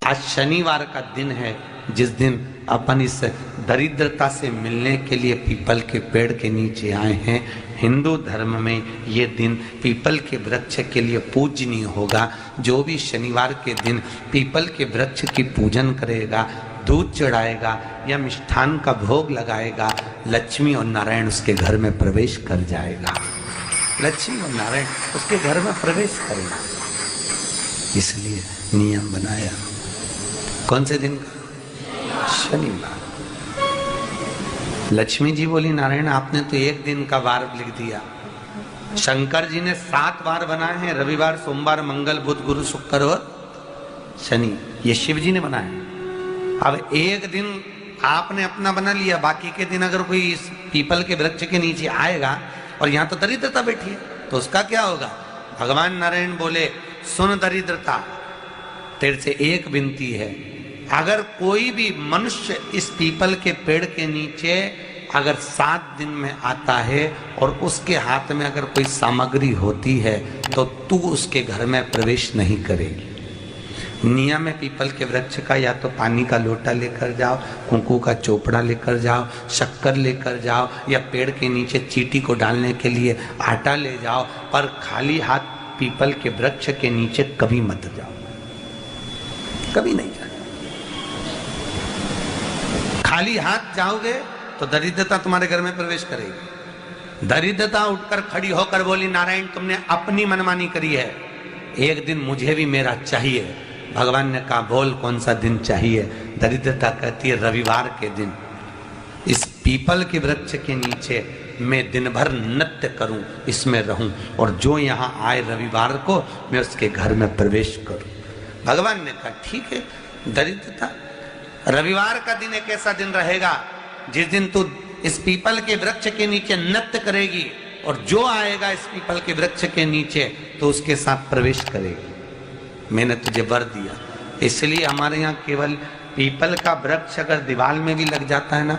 आज शनिवार का दिन है, जिस दिन अपन इस दरिद्रता से मिलने के लिए पीपल के पेड़ के नीचे आए हैं। हिंदू धर्म में ये दिन पीपल के वृक्ष के लिए पूजनीय होगा। जो भी शनिवार के दिन पीपल के वृक्ष की पूजन करेगा, दूध चढ़ाएगा या मिष्ठान का भोग लगाएगा, लक्ष्मी और नारायण उसके घर में प्रवेश कर जाएगा। लक्ष्मी और नारायण उसके घर में प्रवेश करेगा। इसलिए नियम बनाया। कौन से दिन का? शनिवार। लक्ष्मी जी बोली, नारायण आपने तो एक दिन का वार लिख दिया। शंकर जी ने 7 वार बनाए हैं, रविवार, सोमवार, मंगल, बुध, गुरु, शुक्र और शनि। ये शिव जी ने बनाया। अब एक दिन आपने अपना बना लिया, बाकी के दिन अगर कोई इस पीपल के वृक्ष के नीचे आएगा और यहाँ तो दरिद्रता बैठी है, तो उसका क्या होगा? भगवान नारायण बोले, सुन दरिद्रता, तेरे से एक विनती है, अगर कोई भी मनुष्य इस पीपल के पेड़ के नीचे अगर 7 दिन में आता है और उसके हाथ में अगर कोई सामग्री होती है तो तू उसके घर में प्रवेश नहीं करेगी। नियम है पीपल के वृक्ष का, या तो पानी का लोटा लेकर जाओ, कुंकू का चोपड़ा लेकर जाओ, शक्कर लेकर जाओ, या पेड़ के नीचे चींटी को डालने के लिए आटा ले जाओ, पर खाली हाथ पीपल के वृक्ष के नीचे कभी मत जाओ, कभी नहीं जाओ। खाली हाथ जाओगे तो दरिद्रता तुम्हारे घर में प्रवेश करेगी। दरिद्रता उठकर खड़ी होकर बोली, नारायण तुमने अपनी मनमानी करी है, एक दिन मुझे भी मेरा चाहिए। भगवान ने कहा, बोल कौन सा दिन चाहिए? दरिद्रता कहती है, रविवार के दिन इस पीपल के वृक्ष के नीचे मैं दिन भर नृत्य करूं, इसमें रहूं, और जो यहाँ आए रविवार को मैं उसके घर में प्रवेश करूं। भगवान ने कहा, ठीक है दरिद्रता, रविवार का दिन एक ऐसा दिन रहेगा जिस दिन तू इस पीपल के वृक्ष के नीचे नृत्य करेगी, और जो आएगा इस पीपल के वृक्ष के नीचे तो उसके साथ प्रवेश करेगी। मैंने तुझे वर दिया। इसलिए हमारे यहाँ केवल पीपल का वृक्ष अगर दीवार में भी लग जाता है ना,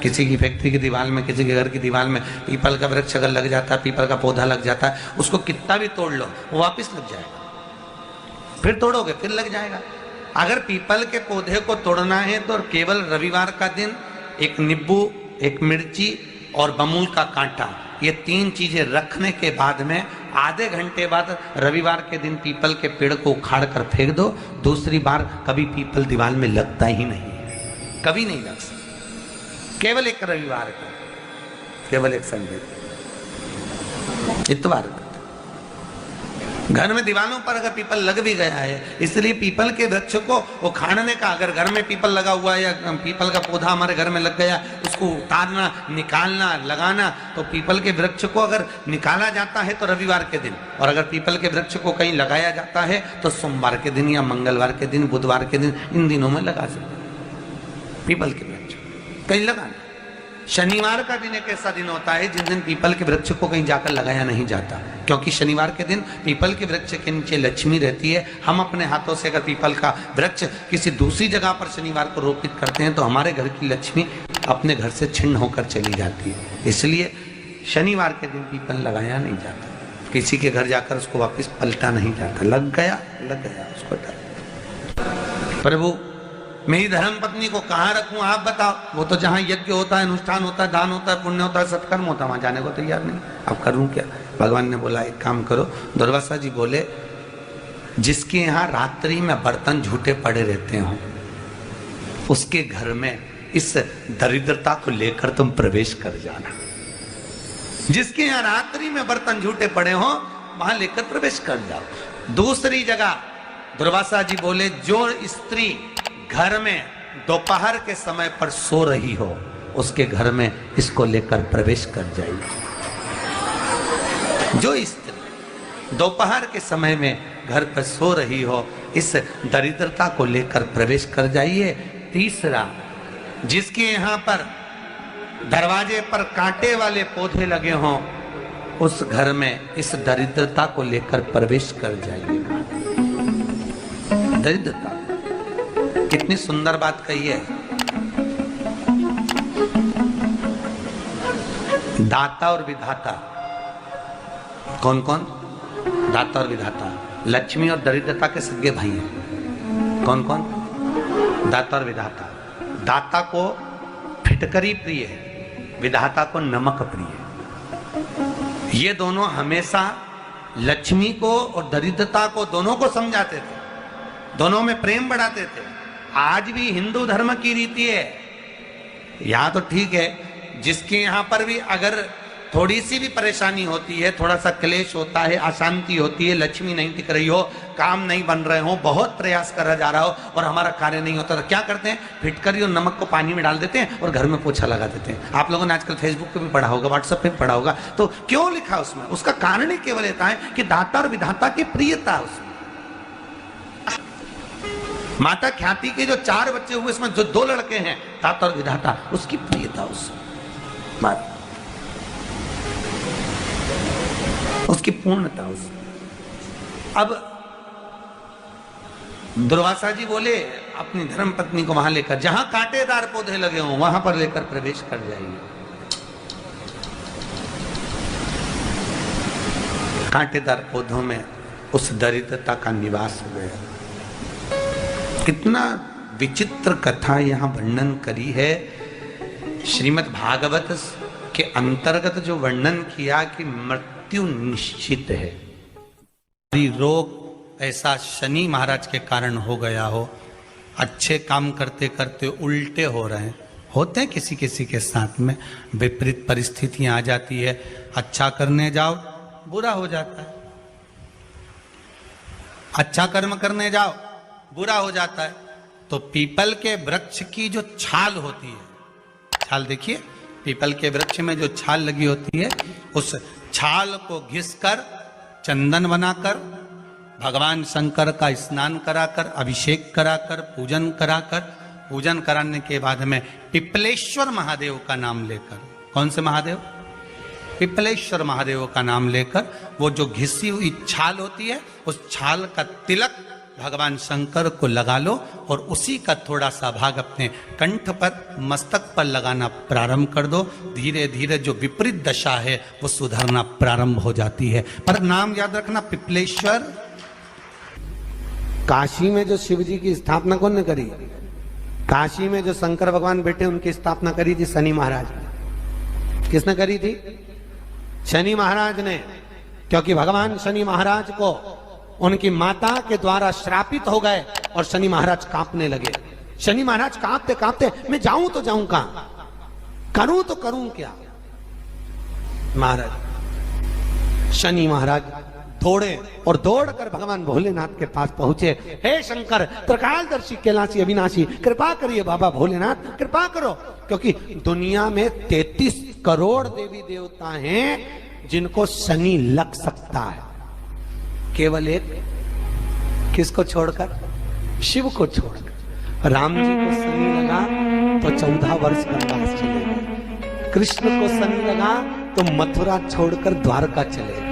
किसी की फैक्ट्री की दीवार में, किसी के घर की दीवार में पीपल का वृक्ष अगर लग जाता है, पीपल का पौधा लग जाता है, उसको कितना भी तोड़ लो वो वापिस लग जाएगा। फिर तोड़ोगे फिर लग जाएगा। अगर पीपल के पौधे को तोड़ना है तो केवल रविवार का दिन एक नींबू, एक मिर्ची और बमूल का कांटा, ये 3 चीजें रखने के बाद में आधे घंटे बाद रविवार के दिन पीपल के पेड़ को उखाड़ कर फेंक दो। दूसरी बार कभी पीपल दीवार में लगता ही नहीं, कभी नहीं लग सकता। केवल एक रविवार का, केवल एक संडे, इतवार का। घर में दीवानों पर अगर पीपल लग भी गया है, इसलिए पीपल के वृक्ष को उखाड़ने का, अगर घर में पीपल लगा हुआ है या पीपल का पौधा हमारे घर में लग गया, उसको उतारना, निकालना, लगाना, तो पीपल के वृक्ष को अगर निकाला जाता है तो रविवार के दिन, और अगर पीपल के वृक्ष को कहीं लगाया जाता है तो सोमवार के दिन या मंगलवार के दिन, बुधवार के दिन, इन दिनों में लगा सकते पीपल के वृक्ष कहीं लगाना। शनिवार का दिन एक ऐसा दिन होता है जिस दिन पीपल के वृक्ष को कहीं जाकर लगाया नहीं जाता, क्योंकि शनिवार के दिन पीपल के वृक्ष के नीचे लक्ष्मी रहती है। हम अपने हाथों से अगर पीपल का वृक्ष किसी दूसरी जगह पर शनिवार को रोपित करते हैं तो हमारे घर की लक्ष्मी अपने घर से छिन्न होकर चली जाती है। इसलिए शनिवार के दिन पीपल लगाया नहीं जाता, किसी के घर जाकर उसको वापस पलटा नहीं जाता। लग गया उसको डर। प्रभु मेरी धर्म पत्नी को कहाँ रखूं आप बताओ? वो तो जहाँ यज्ञ होता है, अनुष्ठान होता है, दान होता है, पुण्य होता है, सत्कर्म होता है, वहां जाने को तैयार नहीं। अब करूं क्या? भगवान ने बोला, एक काम करो। दुर्वासा जी बोले, जिसके यहाँ रात्रि में बर्तन झूठे पड़े रहते हो उसके घर में इस दरिद्रता को लेकर तुम प्रवेश कर जाना। जिसके यहाँ रात्रि में बर्तन झूठे पड़े हो वहां लेकर प्रवेश कर जाओ। दूसरी जगह दुर्वासा जी बोले, जो स्त्री घर में दोपहर के समय पर सो रही हो उसके घर में इसको लेकर प्रवेश कर जाइए। जो स्त्री दोपहर के समय में घर पर सो रही हो इस दरिद्रता को लेकर प्रवेश कर जाइए। तीसरा, जिसके यहाँ पर दरवाजे पर कांटे वाले पौधे लगे हों उस घर में इस दरिद्रता को लेकर प्रवेश कर जाइए। दरिद्रता, कितनी सुंदर बात कही है। दाता और विधाता, कौन कौन? दाता और विधाता। लक्ष्मी और दरिद्रता के सगे भाई हैं। कौन कौन? दाता और विधाता। दाता को फिटकरी प्रिय है, विधाता को नमक प्रिय है। ये दोनों हमेशा लक्ष्मी को और दरिद्रता को दोनों को समझाते थे, दोनों में प्रेम बढ़ाते थे। आज भी हिंदू धर्म की रीति है, यहाँ तो ठीक है, जिसके यहाँ पर भी अगर थोड़ी सी भी परेशानी होती है, थोड़ा सा क्लेश होता है, अशांति होती है, लक्ष्मी नहीं टिक रही हो, काम नहीं बन रहे हो, बहुत प्रयास करा जा रहा हो और हमारा कार्य नहीं होता, तो क्या करते हैं? फिटकरी और नमक को पानी में डाल देते हैं और घर में पोछा लगा देते हैं। आप लोगों ने आजकल फेसबुक पे भी पढ़ा होगा, व्हाट्सएप पे भी पढ़ा होगा। तो क्यों लिखा उसमें? उसका कारण ही केवल इतना है कि दाता और विधाता की प्रियता उसमें। माता ख्याति के जो 4 बच्चे हुए, इसमें जो 2 लड़के हैं, दाता और विधाता, उसकी प्रियता उसमें, उसकी पूर्णता उसमें। अब दुर्वासा जी बोले अपनी धर्म पत्नी को वहां लेकर, जहां कांटेदार पौधे लगे हों वहां पर लेकर प्रवेश कर जाइए। कांटेदार पौधों में उस दरिद्रता का निवास हो गया। कितना विचित्र कथा यहां वर्णन करी है। श्रीमद् भागवत के अंतर्गत जो वर्णन किया कि मृत्यु निश्चित है, रोग ऐसा शनि महाराज के कारण हो गया हो, अच्छे काम करते करते उल्टे हो रहे हैं, होते हैं किसी किसी के साथ में, विपरीत परिस्थितियां आ जाती है, अच्छा करने जाओ बुरा हो जाता है, अच्छा कर्म करने जाओ बुरा हो जाता है। तो पीपल के वृक्ष की जो छाल होती है, छाल देखिए, पीपल के वृक्ष में जो छाल लगी होती है, उस छाल को घिसकर चंदन बनाकर भगवान शंकर का स्नान कराकर, अभिषेक कराकर, पूजन कराने के बाद में पिपलेश्वर महादेव का नाम लेकर, कौन से महादेव? पिपलेश्वर महादेव का नाम लेकर वो जो घिसी हुई छाल होती है, उस छाल का तिलक भगवान शंकर को लगा लो और उसी का थोड़ा सा भाग अपने कंठ पर, मस्तक पर लगाना प्रारंभ कर दो। धीरे धीरे जो विपरीत दशा है वो सुधरना प्रारंभ हो जाती है। पर नाम याद रखना, पिपलेश्वर। काशी में जो शिव जी की स्थापना कौन ने करी? काशी में जो शंकर भगवान बैठे उनकी स्थापना करी थी शनि महाराज ने। किसने करी थी? शनि महाराज ने। क्योंकि भगवान शनि महाराज को उनकी माता के द्वारा श्रापित हो गए और शनि महाराज कांपने लगे। शनि महाराज कांपते कांपते, मैं जाऊं तो जाऊं कहां, करूं तो करूं क्या? महाराज, शनि महाराज दौड़े और दौड़कर भगवान भोलेनाथ के पास पहुंचे। हे शंकर, त्रिकालदर्शी, कैलाशी, अविनाशी, कृपा करिए बाबा भोलेनाथ, कृपा करो। क्योंकि दुनिया में 33 करोड़ देवी देवता हैं जिनको शनि लग सकता है, केवल एक, किसको छोड़कर? शिव को छोड़कर। राम जी को शनि लगा तो 14 वर्ष वनवास चले गए। कृष्ण को शनि लगा तो मथुरा छोड़कर द्वारका चले गए।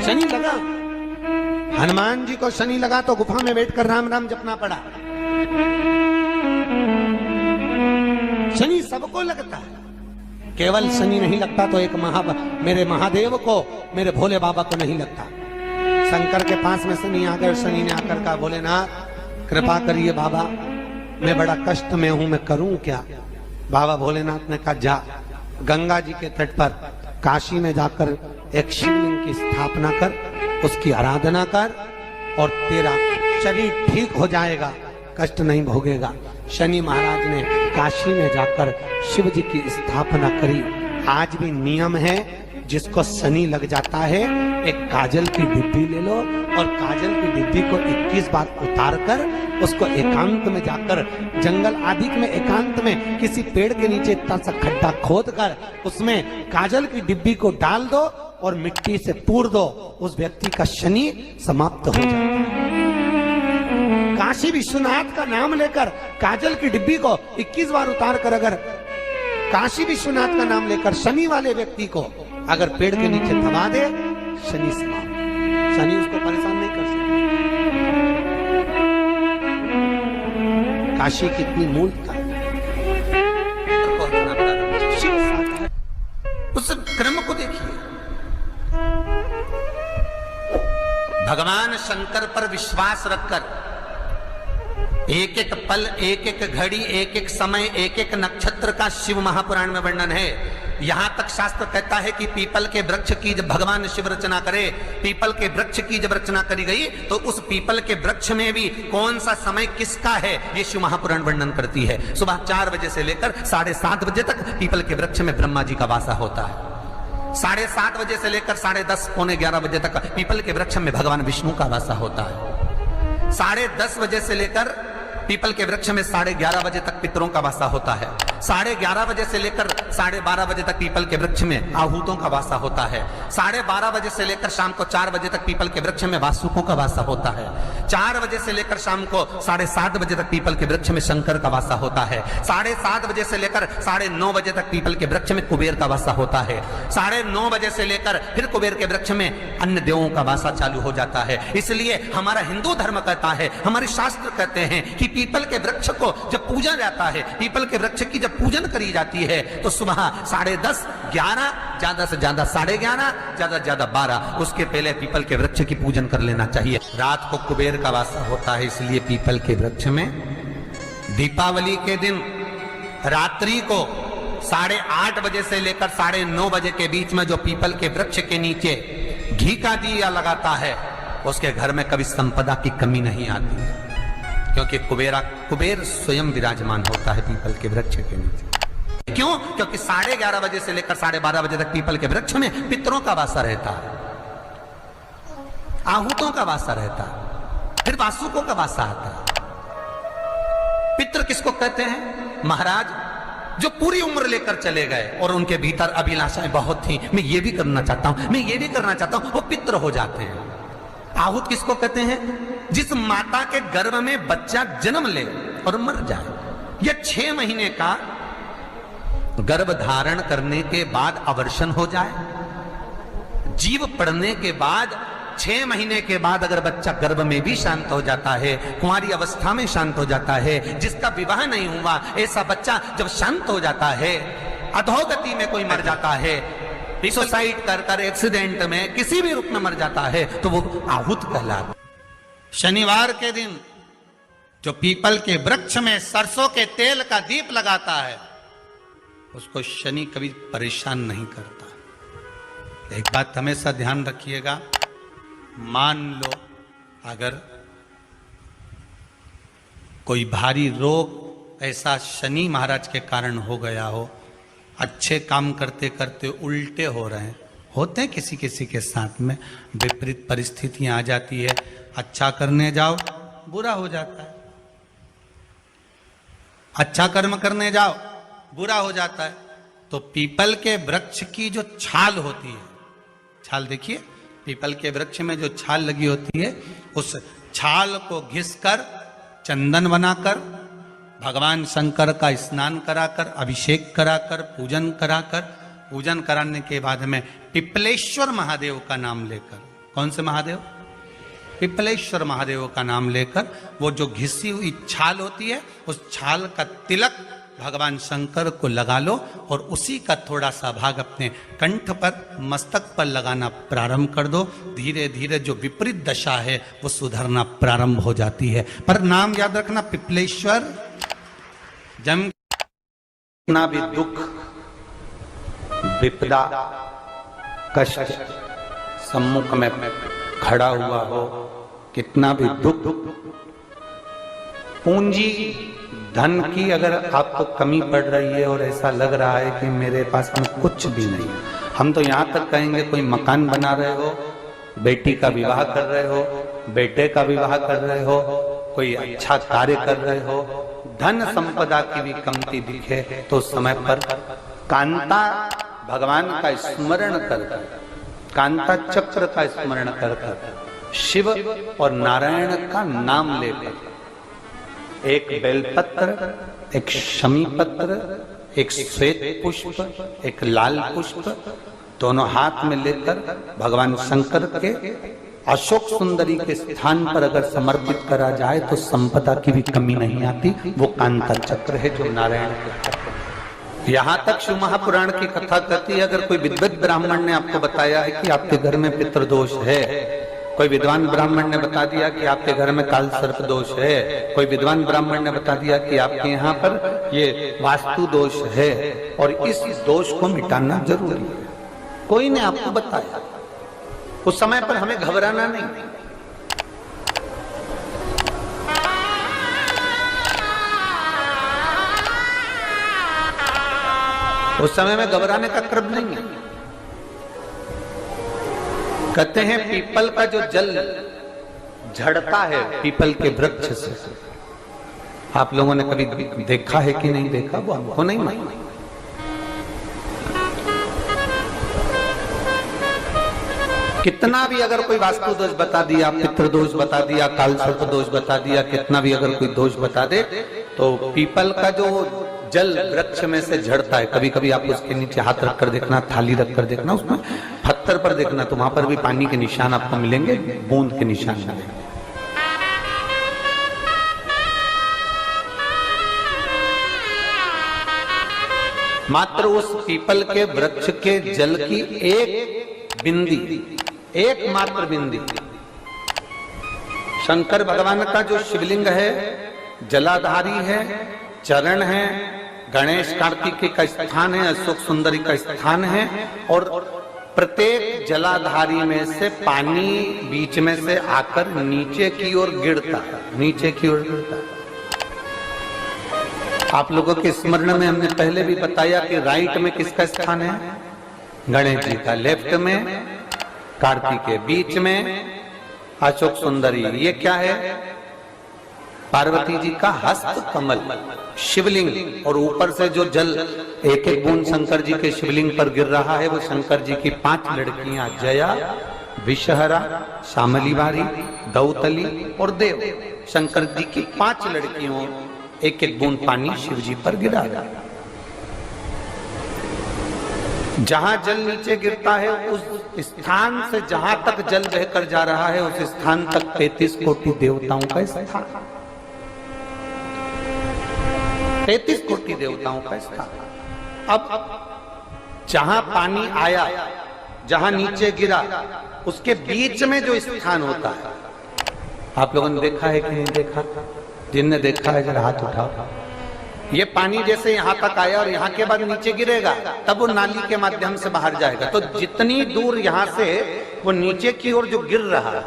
शनि लगा। हनुमान जी को शनि लगा तो गुफा में बैठकर राम राम जपना पड़ा। शनि सबको लगता है, केवल शनि नहीं लगता तो एक मेरे महादेव को, मेरे भोले बाबा को नहीं लगता। शंकर के पास में शनि आ गए। शनि ने आकर कहा, भोलेनाथ कृपा करिए बाबा, मैं बड़ा कष्ट में हूं, मैं करूं क्या? बाबा भोलेनाथ ने कहा, जा गंगा जी के तट पर काशी में जाकर एक शिवलिंग की स्थापना कर, उसकी आराधना कर और तेरा शरीर ठीक हो जाएगा, कष्ट नहीं भोगेगा। शनि महाराज ने काशी में जाकर शिव जी की स्थापना करी। आज भी नियम है, जिसको शनि लग जाता है एक काजल की डिब्बी ले लो और काजल की डिब्बी को 21 बार उतार कर उसको एकांत में जाकर, जंगल आदि में एकांत में किसी पेड़ के नीचे इतना सा खड्डा खोद कर उसमें काजल की डिब्बी को डाल दो और मिट्टी से पूर दो, उस व्यक्ति का शनि समाप्त हो जाता है। काशी विश्वनाथ का नाम लेकर काजल की डिब्बी को 21 बार उतार कर अगर काशी विश्वनाथ का नाम लेकर शनि वाले व्यक्ति को अगर पेड़ के नीचे दबा दे, शनि समाप्त, शनि उसको परेशान नहीं कर सकता। काशी कितनी मूलता है, उस क्रम को देखिए। भगवान शंकर पर विश्वास रखकर एक एक पल, एक एक घड़ी, एक एक समय, एक एक नक्षत्र का शिव महापुराण में वर्णन है। यहां तक शास्त्र कहता है कि पीपल के वृक्ष की जब भगवान शिव रचना करे, पीपल के वृक्ष की जब रचना करी गई तो उस पीपल के वृक्ष में भी कौन सा समय किसका है ये शिव महापुराण वर्णन करती है। सुबह 4 बजे से लेकर 7:30 बजे तक पीपल के वृक्ष में ब्रह्मा जी का वासा होता है। 7:30 बजे से लेकर 10:30 पौने 11 बजे तक पीपल के वृक्ष में भगवान विष्णु का वासा होता है। 10:30 बजे से लेकर पीपल के वृक्ष में 11:30 बजे तक पितरों का वासा होता है। 11:30 बजे से लेकर 12:30 बजे तक पीपल के वृक्ष में आहूतों का वासा होता है। 12:30 बजे से लेकर शाम को 4 बजे तक पीपल के वृक्ष में वासुकों का वासा होता है। 4 बजे से लेकर शाम को 7:30 बजे तक पीपल के वृक्ष में शंकर का वासा होता है। 7:30 बजे से लेकर 9:30 बजे तक पीपल के वृक्ष में कुबेर का वासा होता है। 9:30 बजे से लेकर फिर कुबेर के वृक्ष में अन्य देवों का वासा चालू हो जाता है। इसलिए हमारा हिंदू धर्म कहता है, हमारे शास्त्र कहते हैं कि पीपल के वृक्ष को जब पूजा जाता है, पीपल के वृक्ष की जब पूजन करी जाती है तो सुबह 10:30, 11, ज्यादा से ज्यादा 11:30, ज्यादा से ज्यादा 12, उसके पहले पीपल के वृक्ष की पूजन कर लेना चाहिए। रात को कुबेर का वासा होता है, इसलिए पीपल के वृक्ष में दीपावली के दिन रात्रि को 8:30 बजे से लेकर 9:30 बजे के बीच में जो पीपल के वृक्ष के नीचे घी का दिया लगाता है उसके घर में कभी संपदा की कमी नहीं आती है, क्योंकि कुबेर स्वयं विराजमान होता है पीपल के वृक्ष के नीचे। क्यों? क्योंकि 11:30 बजे से लेकर 12:30 बजे तक पीपल के वृक्ष में पितरों का वासा रहता है, आहूतों का वासा रहता है, फिर वासुकों का वासा आता है। पितृ किसको कहते हैं? महाराज जो पूरी उम्र लेकर चले गए और उनके भीतर अभिलाषाएं बहुत थी, मैं ये भी करना चाहता हूं, मैं ये भी करना चाहता हूं, वो पितृ हो जाते हैं। आहूत किसको कहते हैं? जिस माता के गर्भ में बच्चा जन्म ले और मर जाए, या 6 महीने का गर्भ धारण करने के बाद अवर्षण हो जाए, जीव पड़ने के बाद 6 महीने के बाद अगर बच्चा गर्भ में भी शांत हो जाता है, कुंवारी अवस्था में शांत हो जाता है, जिसका विवाह नहीं हुआ ऐसा बच्चा जब शांत हो जाता है, अधोगति में कोई मर जाता है, सुसाइड कर एक्सीडेंट में किसी भी रूप में मर जाता है, तो वो आहूत कहलाता। शनिवार के दिन जो पीपल के वृक्ष में सरसों के तेल का दीप लगाता है उसको शनि कभी परेशान नहीं करता। एक बात हमेशा ध्यान रखिएगा, मान लो अगर कोई भारी रोग ऐसा शनि महाराज के कारण हो गया हो, अच्छे काम करते करते उल्टे हो रहे हैं, होते हैं किसी किसी के साथ में, विपरीत परिस्थितियां आ जाती है, अच्छा करने जाओ बुरा हो जाता है, अच्छा कर्म करने जाओ बुरा हो जाता है। तो पीपल के वृक्ष की जो छाल होती है, छाल देखिए, पीपल के वृक्ष में जो छाल लगी होती है, उस छाल को घिसकर चंदन बनाकर भगवान शंकर का स्नान कराकर, अभिषेक कराकर, पूजन कराने के बाद में पिपलेश्वर महादेव का नाम लेकर, कौन से महादेव? पिपलेश्वर महादेव का नाम लेकर वो जो घिसी हुई छाल होती है उस छाल का तिलक भगवान शंकर को लगा लो और उसी का थोड़ा सा भाग अपने कंठ पर, मस्तक पर लगाना प्रारंभ कर दो। धीरे धीरे जो विपरीत दशा है वो सुधरना प्रारंभ हो जाती है। पर नाम याद रखना, पिपलेश्वर। जम कितना भी दुख, विपदा, कष्ट सम्मुख में खड़ा हुआ हो, कितना भी दुख, पूंजी धन की अगर आपको कमी पड़ रही है और ऐसा लग रहा है कि मेरे पास में कुछ भी नहीं, हम तो यहाँ तक कहेंगे कोई मकान बना रहे हो, बेटी का विवाह कर रहे हो, बेटे का विवाह कर रहे हो, कोई अच्छा कार्य कर रहे हो, धन संपदा की भी कमती दिखे तो समय पर कांता भगवान का स्मरण कर, कांता चक्र का स्मरण कर, शिव और नारायण का नाम लेकर, एक बेलपत्र, एक शमी पत्र, एक श्वेत पुष्प, एक लाल पुष्प, दोनों हाथ में लेकर भगवान शंकर के अशोक सुंदरी के स्थान पर अगर समर्पित करा जाए तो संपदा की भी कमी नहीं आती। वो कांता चक्र है जो नारायण के। यहां तक शिव महापुराण की कथा कहती है, अगर कोई विद्वत ब्राह्मण ने आपको बताया है कि आपके घर में पितृदोष है कोई विद्वान ब्राह्मण ने बता दिया कि आपके घर में काल सर्प दोष है, कोई विद्वान ब्राह्मण ने बता दिया कि आपके यहाँ पर ये वास्तु दोष है और इस दोष को मिटाना जरूरी है। कोई ने आपको बताया, उस समय पर हमें घबराना नहीं। उस समय में घबराने का क्रम नहीं है। कहते हैं पीपल का जो जल झड़ता है पीपल के वृक्ष से, आप लोगों ने कभी देखा है कि नहीं देखा, वो हमको नहीं मालूम। कितना भी अगर कोई वास्तु दोष बता दिया, पितृ दोष बता दिया, काल सर्प दोष बता दिया, कितना भी अगर कोई दोष बता दे, तो पीपल का जो जल वृक्ष में से झड़ता है, कभी कभी आप उसके नीचे हाथ रखकर देखना, थाली रखकर देखना, उसमें पत्थर पर देखना, तो वहां पर भी पानी के निशान आपको मिलेंगे, बूंद के निशान मिलेंगे। मात्र उस पीपल के वृक्ष के जल की एक बिंदी, एकमात्र बिंदी, शंकर भगवान का जो शिवलिंग है, जलाधारी है, चरण है, गणेश कार्तिकेय का स्थान है, अशोक सुंदरी का स्थान है, और प्रत्येक जलाधारी में से पानी बीच में से आकर नीचे की ओर गिरता है, नीचे की ओर गिरता है। आप लोगों के स्मरण में हमने पहले भी बताया कि राइट में किसका स्थान है, गणेश जी का, लेफ्ट में कार्तिकेय, बीच में अशोक सुंदरी। ये क्या है, पार्वती जी का हस्त कमल शिवलिंग, और ऊपर से जो जल एक एक बूंद शंकर जी के शिवलिंग पर गिर रहा है, वो शंकर जी की 5 लड़कियां, जया, विषहरा, शामलीवारी, दौतली और देव, शंकर जी की 5 लड़कियों, एक एक बूंद पानी शिव जी पर गिरा। जहां जल नीचे गिरता है उस स्थान से जहां तक जल बहकर जा रहा है, उस स्थान तक 33 कोटि देवताओं का स्थान, 33 कोटि देवताओं का स्थान। अब जहां पानी आया, जहां नीचे गिरा, उसके बीच में जो स्थान होता है, आप लोगों ने देखा है कि नहीं देखा? जिनने देखा है जरा हाथ उठाओ। ये पानी जैसे यहां तक आया और यहां के बाद नीचे गिरेगा, तब वो नाली के माध्यम से बाहर जाएगा। तो जितनी दूर यहां से वो नीचे की ओर जो गिर रहा है,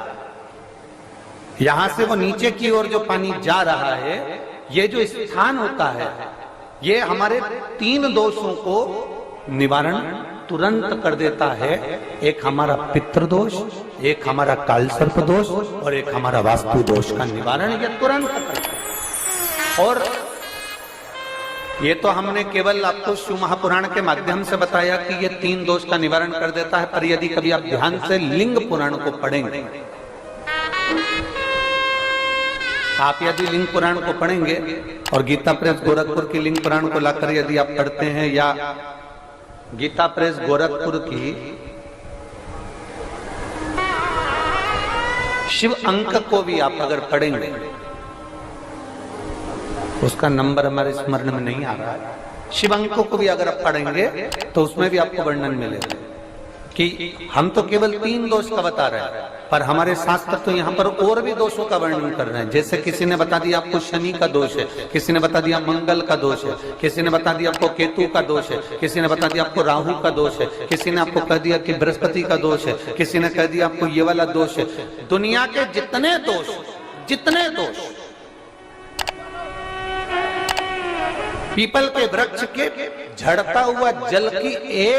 यहां से वो नीचे की ओर जो पानी जा रहा है, ये जो स्थान होता है, ये हमारे 3 दोषों को निवारण तुरंत कर देता है। एक हमारा पितृदोष, एक हमारा काल सर्प दोष, और एक हमारा वास्तु दोष का निवारण ये तुरंत करता है। और ये तो हमने केवल आपको शिव महापुराण के माध्यम से बताया कि ये 3 दोष का निवारण कर देता है, पर यदि कभी आप ध्यान से लिंग पुराण को पढ़ेंगे, आप यदि लिंग पुराण को पढ़ेंगे और गीता प्रेस गोरखपुर की लिंग पुराण को लाकर यदि आप पढ़ते हैं, या गीता प्रेस गोरखपुर की शिव अंक को भी आप अगर पढ़ेंगे, उसका नंबर हमारे स्मरण में नहीं आ रहा है, शिव अंकों को भी अगर आप पढ़ेंगे तो उसमें भी आपको वर्णन मिलेगा कि हम तो केवल 3 दोष का बता रहे हैं, पर हमारे शास्त्र तो यहाँ पर और भी दोषों का वर्णन कर रहे हैं। जैसे किसी ने बता दिया आपको शनि का दोष है, किसी ने बता दिया मंगल का दोष है, किसी ने बता दिया आपको केतु का दोष है, किसी ने बता दिया आपको राहु का दोष है, किसी ने आपको कह दिया कि बृहस्पति का दोष है, किसी ने कह दिया आपको ये वाला दोष है। दुनिया के जितने दोष पीपल के वृक्ष के झड़ता हुआ जल की एक